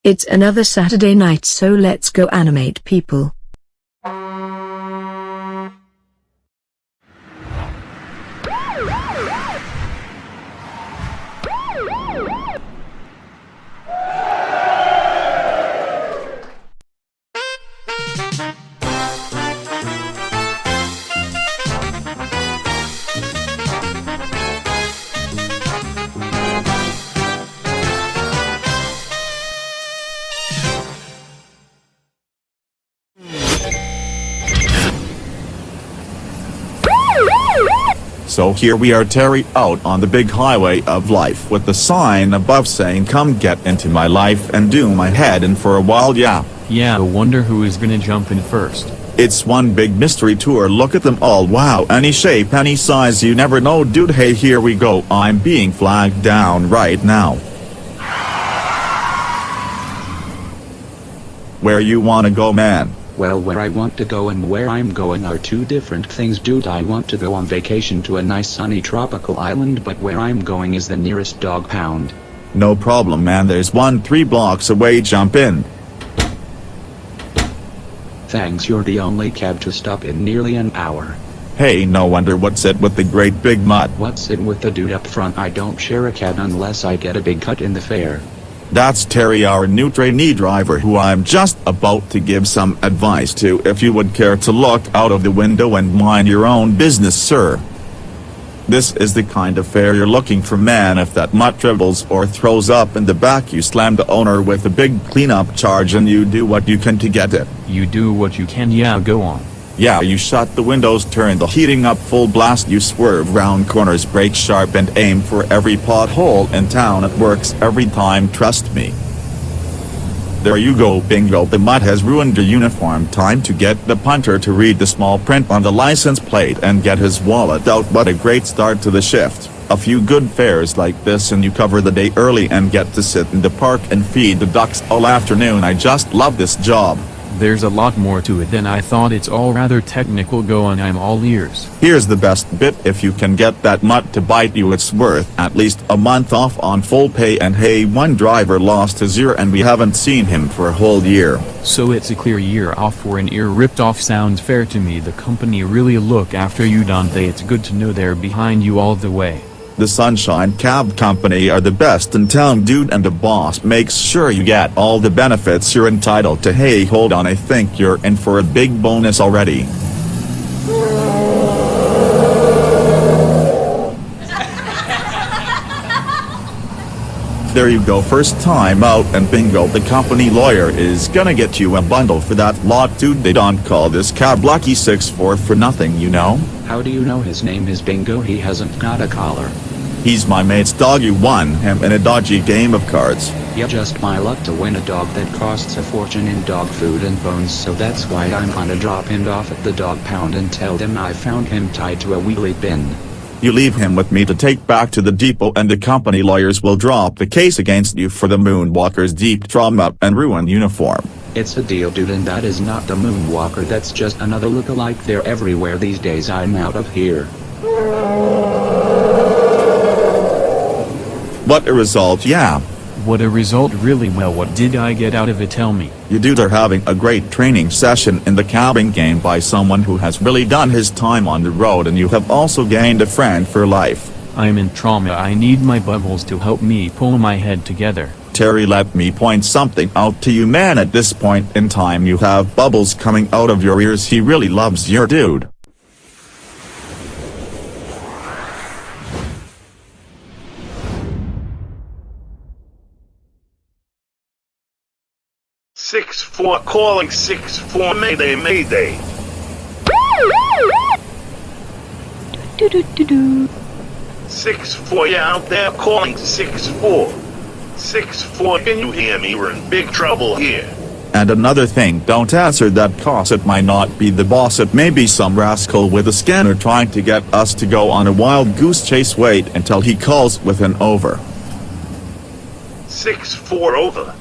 It's another Saturday night, so let's go animate people. So here we are, Terry, out on the big highway of life with the sign above saying come get into my life and do my head in for a while. Yeah, I wonder who is gonna jump in first. it's one big mystery tour. Look at them all. Wow, any shape, any size, you never know, dude. Hey, here we go. I'm being flagged down right now. Where you wanna go, man? Well, where I want to go and where I'm going are two different things, dude. I want to go on vacation to a nice sunny tropical island, but where I'm going is the nearest dog pound. No problem, man. There's one 3 blocks away. Jump in. Thanks, you're the only cab to stop in nearly an hour. Hey, no wonder. What's it with the great big mutt? What's it with the dude up front? I don't share a cab unless I get a big cut in the fare. That's Terry, our new trainee driver, who I'm just about to give some advice to. If you would care to look out of the window and mind your own business, sir. This is the kind of fare you're looking for, man. If that mutt dribbles or throws up in the back, you slam the owner with a big cleanup charge and you do what you can to get it. You do what you can, yeah, go on. Yeah, you shut the windows, turn the heating up full blast, you swerve round corners, brake sharp and aim for every pothole in town. It works every time, trust me. There you go, bingo. The mutt has ruined your uniform. Time to get the punter to read the small print on the license plate and get his wallet out. What a great start to the shift. A few good fares like this and you cover the day early and get to sit in the park and feed the ducks all afternoon. I just love this job. There's a lot more to it than I thought. It's all rather technical. Go on, I'm all ears. Here's the best bit. If you can get that mutt to bite you, it's worth at least a month off on full pay. And hey, one driver lost his ear and we haven't seen him for a whole year. So it's a clear year off for an ear ripped off. Sounds fair to me. The company really look after you, don't they? It's good to know they're behind you all the way. The Sunshine Cab Company are the best in town, dude, and the boss makes sure you get all the benefits you're entitled to. Hey, hold on, I think you're in for a big bonus already. There you go, first time out, and bingo, the company lawyer is gonna get you a bundle for that lot, dude. They don't call this cab Lucky 64 for nothing, you know? How do you know his name is Bingo? He hasn't got a collar. He's my mate's dog. You won him in a dodgy game of cards. Yeah, just my luck to win a dog that costs a fortune in dog food and bones, so that's why I'm gonna drop him off at the dog pound and tell them I found him tied to a wheelie bin. You leave him with me to take back to the depot, and the company lawyers will drop the case against you for the Moonwalker's deep trauma and ruined uniform. It's a deal, dude, and that is not the Moonwalker. That's just another look-alike. They're everywhere these days. I'm out of here. What a result, yeah. What a result, really. Well, what did I get out of it? Tell me. You dude are having a great training session in the cabbing game by someone who has really done his time on the road, and you have also gained a friend for life. I'm in trauma. I need my bubbles to help me pull my head together. Terry, let me point something out to you, man. At this point in time you have bubbles coming out of your ears. He really loves your dude. Six four calling 6-4, Mayday, Mayday. Do do do do. 6-4, you out there calling 6-4. 6-4, can you hear me? We're in big trouble here. And another thing, don't answer that cause. It might not be the boss. It may be some rascal with a scanner trying to get us to go on a wild goose chase. Wait until he calls with an over. 6-4 over.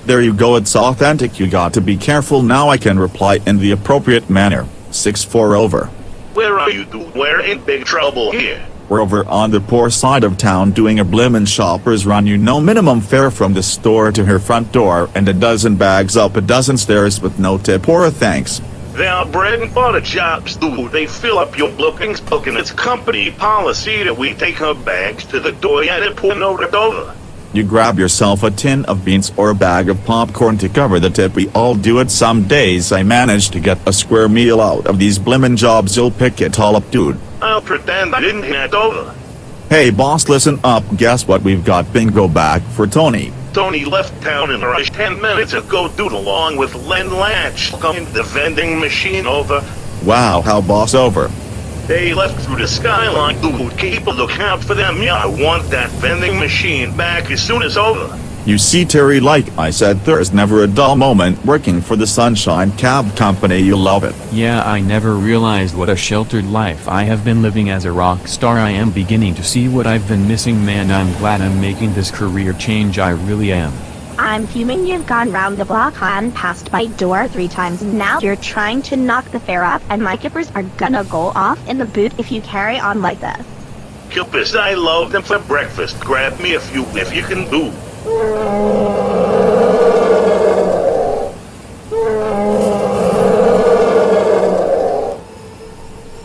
There you go, it's authentic. You got to be careful now. I can reply in the appropriate manner. 6-4 over. Where are you, dude? We're in big trouble here. We're over on the poor side of town doing a blimmin' shopper's run, you know, minimum fare from the store to her front door and a dozen bags up a dozen stairs with no tip or a thanks. They are bread and butter jobs, dude. They fill up your bookings book, and it's company policy that we take our bags to the door and put no over. You grab yourself a tin of beans or a bag of popcorn to cover the tip. We all do it. Some days I manage to get a square meal out of these blimmin' jobs. You'll pick it all up, dude. I'll pretend I didn't hand over. Hey boss, listen up. Guess what? We've got bingo back for Tony. Tony left town in a rush 10 minutes ago, dude, along with Len Latch. Coming the vending machine over. Wow, how boss over? They left through the skyline, dude. Keep a lookout for them. Yeah, I want that vending machine back as soon as over. You see, Terry, like I said, there's never a dull moment working for the Sunshine Cab Company. You'll love it. Yeah, I never realized what a sheltered life I have been living as a rock star. I am beginning to see what I've been missing, man. I'm glad I'm making this career change, I really am. I'm fuming you've gone round the block and passed my door 3 times. Now you're trying to knock the fare up, and my kippers are gonna go off in the boot if you carry on like this. Kippers, I love them for breakfast. Grab me if you can do.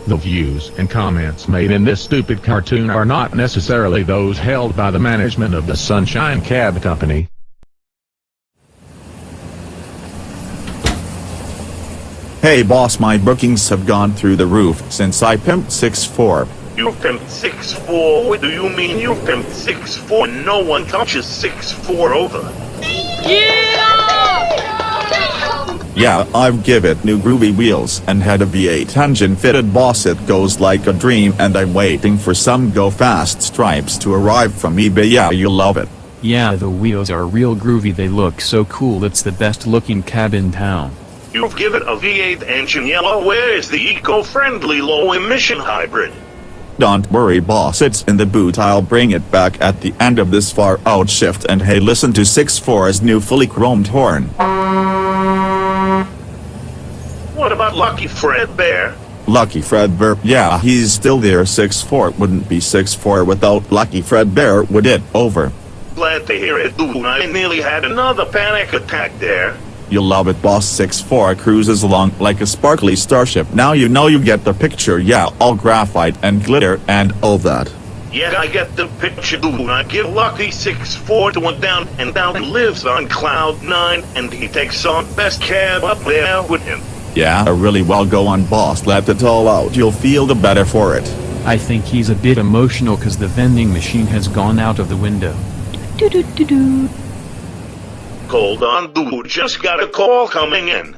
The views and comments made in this stupid cartoon are not necessarily those held by the management of the Sunshine Cab Company. Hey boss, my bookings have gone through the roof since I pimped 6'4". You pimped 6'4"? What do you mean you pimped 6'4"? No one touches 6'4" over. Yeah, I've give it new groovy wheels and had a V8 engine fitted, boss. It goes like a dream, and I'm waiting for some Go Fast stripes to arrive from eBay. Yeah, you'll love it. Yeah, the wheels are real groovy. They look so cool. It's the best looking cab in town. You've given a V8 engine yellow. Where is the eco-friendly low-emission hybrid? Don't worry boss, it's in the boot. I'll bring it back at the end of this far out shift. And hey, listen to 6'4's new fully chromed horn. What about Lucky Fredbear? Lucky Fredbear? Yeah, he's still there. 6'4 wouldn't be 6'4 without Lucky Fredbear, would it? Over. Glad to hear it, dude. I nearly had another panic attack there. You'll love it, boss. 6'4 cruises along like a sparkly starship. Now you know, you get the picture. Yeah, all graphite and glitter and all that. Yeah, I get the picture, dude. I give Lucky 6'4 to one down and lives on Cloud 9, and he takes on best cab up there with him. Yeah, really well. Go on, boss. Let it all out. You'll feel the better for it. I think he's a bit emotional cause the vending machine has gone out of the window. Do-do-do-do. Hold on, dude. Just got a call coming in.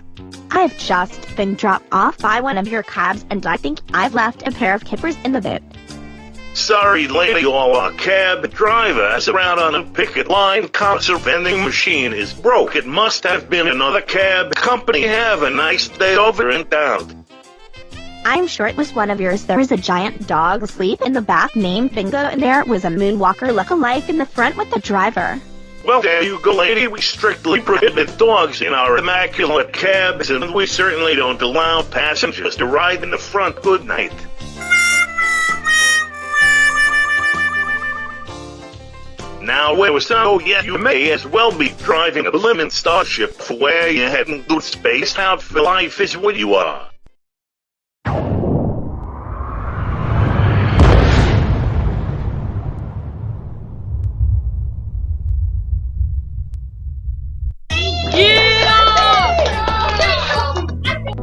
I've just been dropped off by one of your cabs, and I think I've left a pair of kippers in the boot. Sorry, lady, all our cab drivers around on a picket line. Concert vending machine is broke. It must have been another cab company. Have a nice day over and out. I'm sure it was one of yours. There was a giant dog asleep in the back named Bingo, and there was a Moonwalker look-alike in the front with the driver. Well, there you go, lady. We strictly prohibit dogs in our immaculate cabs, and we certainly don't allow passengers to ride in the front. Good night. Now, where was so? Yeah, you may as well be driving a blimmin' starship for where you're heading, dude. Spaced out for life is what you are.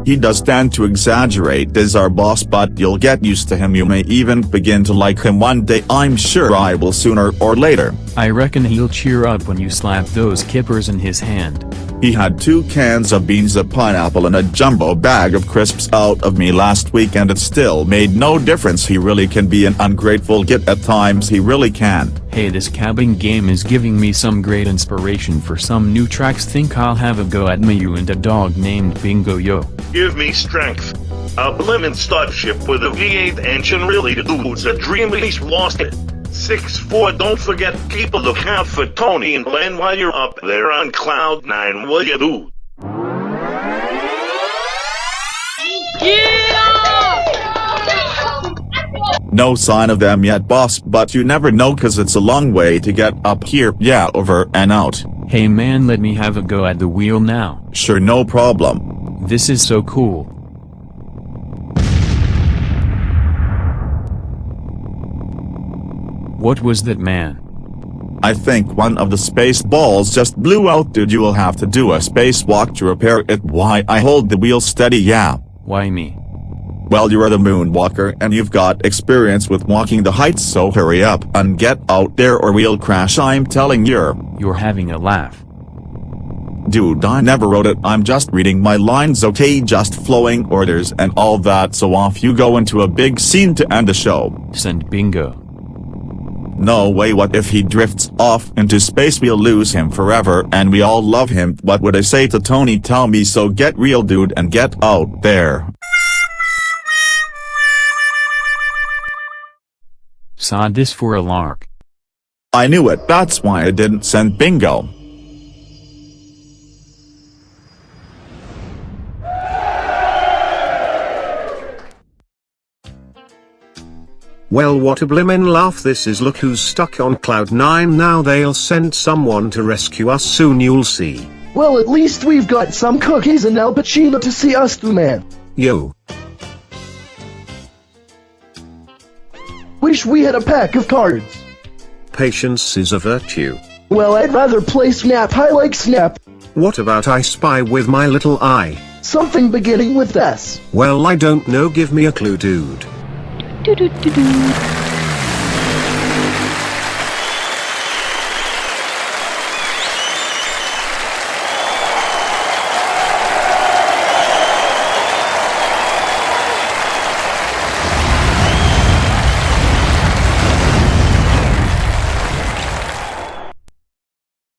He does tend to exaggerate as our boss, but you'll get used to him. You may even begin to like him one day. I'm sure I will, sooner or later. I reckon he'll cheer up when you slap those kippers in his hand. He had 2 cans of beans, a pineapple and a jumbo bag of crisps out of me last week, and it still made no difference. He really can be an ungrateful git at times. He really can. Hey, this cabbing game is giving me some great inspiration for some new tracks. Think I'll have a go at Mayu and a dog named Bingo Yo. Give me strength. A blimmin' starship with a V8 engine, really, dude's a dream. He's lost it. 6'4", don't forget, keep a lookout for Tony and Glenn while you're up there on Cloud 9, will you, dude? Yeah! No sign of them yet, boss, but you never know cause it's a long way to get up here. Yeah, over and out. Hey man, let me have a go at the wheel now. Sure, no problem. This is so cool. What was that, man? I think one of the space balls just blew out, dude. You will have to do a spacewalk to repair it. Why, I hold the wheel steady, yeah. Why me? Well, you're the moonwalker and you've got experience with walking the heights, so hurry up and get out there or we'll crash, I'm telling you. You're having a laugh. Dude, I never wrote it, I'm just reading my lines, okay? Just flowing orders and all that, so off you go into a big scene to end the show. Send Bingo. No way, what if he drifts off into space? We'll lose him forever and we all love him. What would I say to Tony? Tell me so. Get real, dude, and get out there. Saw this for a lark. I knew it, that's why I didn't send Bingo. Well, what a blimmin' laugh this is. Look who's stuck on cloud 9 now. They'll send someone to rescue us soon, you'll see. Well, at least we've got some cookies and Al Pacino to see us through, man. Yo. Wish we had a pack of cards. Patience is a virtue. Well, I'd rather play Snap. I like Snap. What about I Spy with my little eye? Something beginning with S. Well, I don't know, give me a clue, dude. Do do do do.